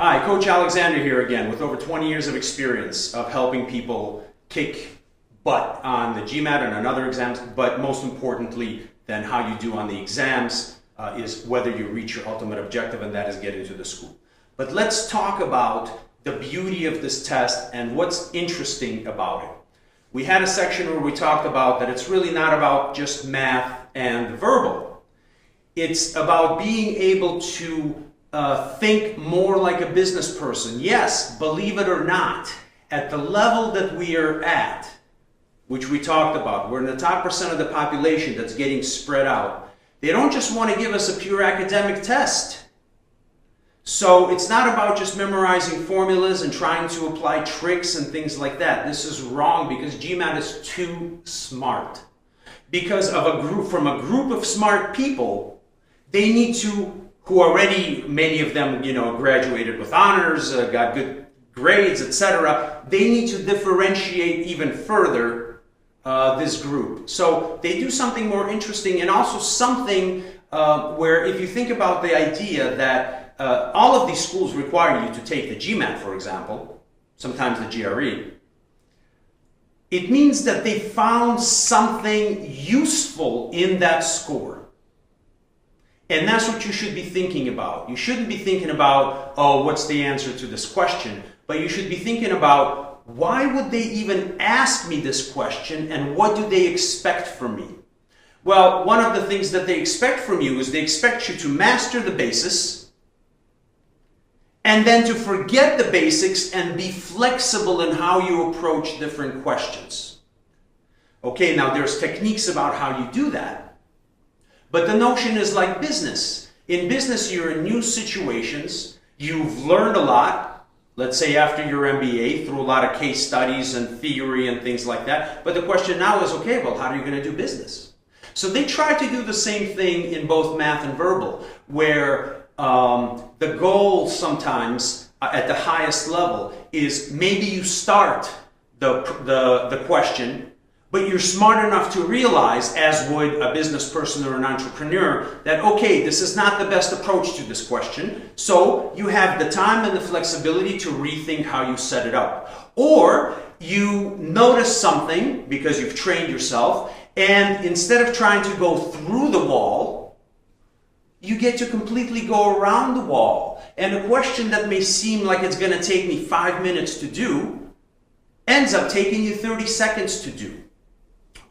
Hi, Coach Alexandr here again with over 20 years of experience of helping people kick butt on the GMAT and on other exams, but most importantly than how you do on the exams is whether you reach your ultimate objective, and that is getting to the school. But let's talk about the beauty of this test and what's interesting about it. We had a section where we talked about that it's really not about just math and verbal. It's about being able to think more like a business person. Yes, believe it or not, at the level that we are at, which we talked about, we're in the top % of the population that's getting spread out. They don't just want to give us a pure academic test. So it's not about just memorizing formulas and trying to apply tricks and things like that. This is wrong because GMAT is too smart. Because of from a group of smart people, they need to, who already, many of them, graduated with honors, got good grades, etc. They need to differentiate even further this group. So they do something more interesting, and also something where if you think about the idea that all of these schools require you to take the GMAT, for example, sometimes the GRE, it means that they found something useful in that score. And that's what you should be thinking about. You shouldn't be thinking about, oh, what's the answer to this question? But you should be thinking about, why would they even ask me this question, and what do they expect from me? Well, one of the things that they expect from you is they expect you to master the basis, and then to forget the basics and be flexible in how you approach different questions. Okay, now there's techniques about how you do that. But the notion is like business. In business, you're in new situations. You've learned a lot. Let's say after your MBA, through a lot of case studies and theory and things like that. But the question now is, okay, well, how are you going to do business? So they try to do the same thing in both math and verbal, where the goal sometimes at the highest level is maybe you start the question, but you're smart enough to realize, as would a business person or an entrepreneur, that, okay, this is not the best approach to this question. So you have the time and the flexibility to rethink how you set it up. Or you notice something because you've trained yourself, and instead of trying to go through the wall, you get to completely go around the wall. And a question that may seem like it's going to take me 5 minutes to do ends up taking you 30 seconds to do.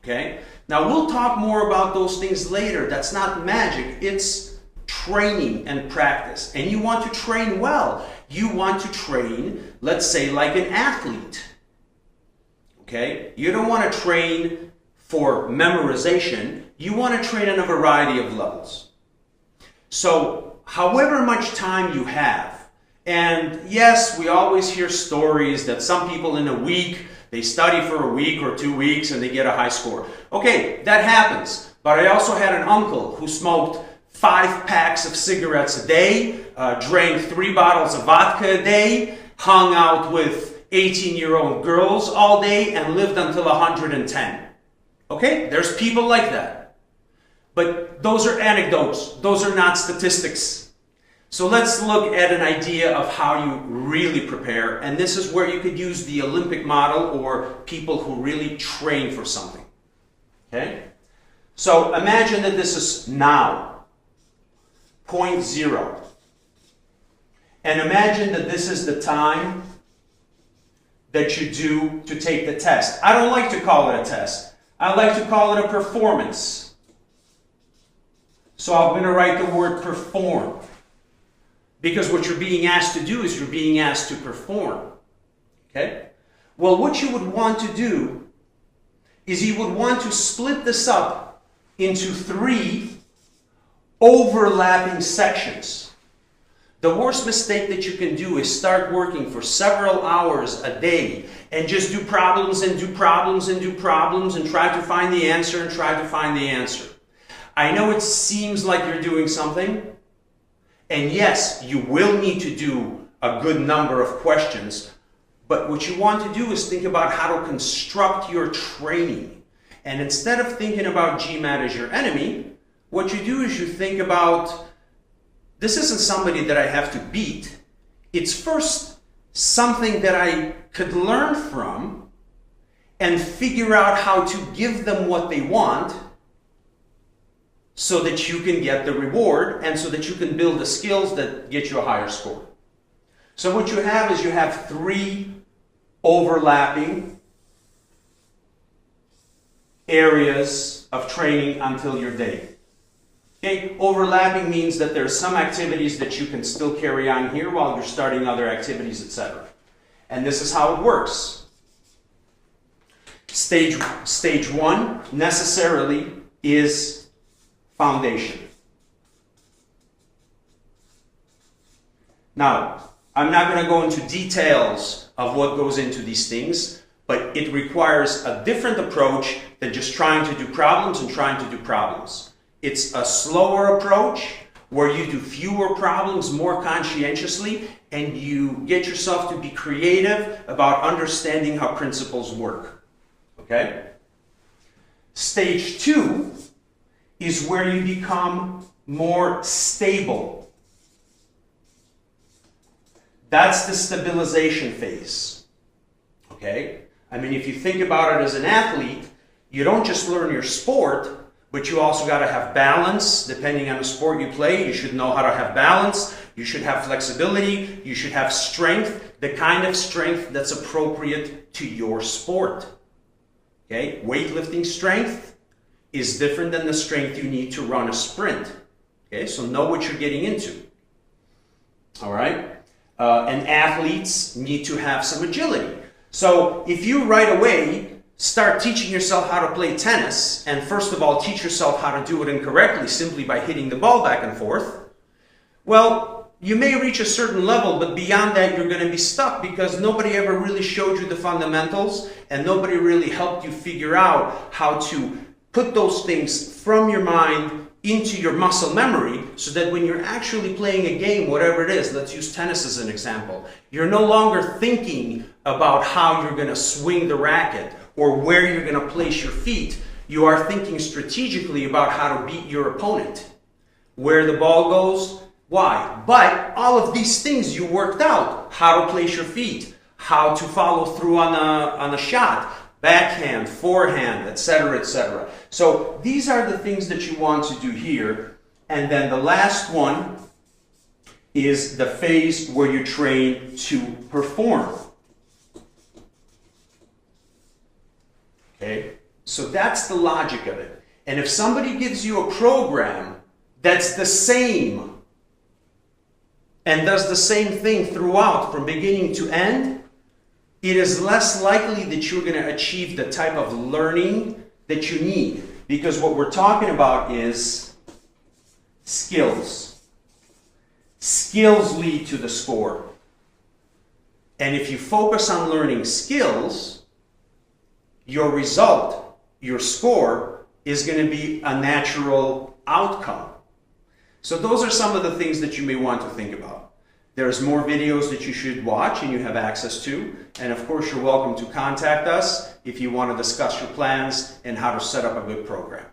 Okay? Now we'll talk more about those things later. That's not magic. It's training and practice. And you want to train well. You want to train, let's say, like an athlete. Okay? You don't want to train for memorization. You want to train on a variety of levels. So, however much time you have, and yes, we always hear stories that some people in a week, they study for a week or 2 weeks and they get a high score. Okay, that happens. But I also had an uncle who smoked 5 packs of cigarettes a day, drank 3 bottles of vodka a day, hung out with 18-year-old girls all day, and lived until 110. Okay, there's people like that. But those are anecdotes. Those are not statistics. So let's look at an idea of how you really prepare, and this is where you could use the Olympic model or people who really train for something. Okay? So imagine that this is now, point 0. And imagine that this is the time that you do to take the test. I don't like to call it a test. I like to call it a performance. So I'm going to write the word perform. Because what you're being asked to do is you're being asked to perform. Okay? Well, what you would want to do is you would want to split this up into 3 overlapping sections. The worst mistake that you can do is start working for several hours a day and just do problems and do problems and do problems and try to find the answer and try to find the answer. I know it seems like you're doing something. And yes, you will need to do a good number of questions, but what you want to do is think about how to construct your training. And instead of thinking about GMAT as your enemy, what you do is you think about, this isn't somebody that I have to beat. It's first something that I could learn from and figure out how to give them what they want so that you can get the reward and so that you can build the skills that get you a higher score. So what you have is you have 3 overlapping areas of training until your day. Okay, overlapping means that there's some activities that you can still carry on here while you're starting other activities, etc. And this is how it works. Stage 1 necessarily is foundation. Now, I'm not going to go into details of what goes into these things, but it requires a different approach than just trying to do problems and trying to do problems. It's a slower approach where you do fewer problems more conscientiously and you get yourself to be creative about understanding how principles work. Okay? Stage 2 is where you become more stable. That's the stabilization phase. Okay? I mean, if you think about it as an athlete, you don't just learn your sport, but you also got to have balance. Depending on the sport you play, you should know how to have balance. You should have flexibility. You should have strength, the kind of strength that's appropriate to your sport. Okay? Weightlifting strength is different than the strength you need to run a sprint. Okay? So know what you're getting into. All right? And athletes need to have some agility. So if you right away start teaching yourself how to play tennis, and first of all teach yourself how to do it incorrectly simply by hitting the ball back and forth, well, you may reach a certain level, but beyond that you're going to be stuck because nobody ever really showed you the fundamentals and nobody really helped you figure out how to put those things from your mind into your muscle memory so that when you're actually playing a game, whatever it is, let's use tennis as an example, you're no longer thinking about how you're going to swing the racket or where you're going to place your feet. You are thinking strategically about how to beat your opponent. Where the ball goes, why? But all of these things you worked out. How to place your feet, how to follow through on a shot, backhand, forehand, etc., etc. So these are the things that you want to do here. And then the last one is the phase where you train to perform. Okay? So that's the logic of it. And if somebody gives you a program that's the same and does the same thing throughout from beginning to end, it is less likely that you're going to achieve the type of learning that you need. Because what we're talking about is skills. Skills lead to the score. And if you focus on learning skills, your result, your score, is going to be a natural outcome. So those are some of the things that you may want to think about. There's more videos that you should watch and you have access to. And of course, you're welcome to contact us if you want to discuss your plans and how to set up a good program.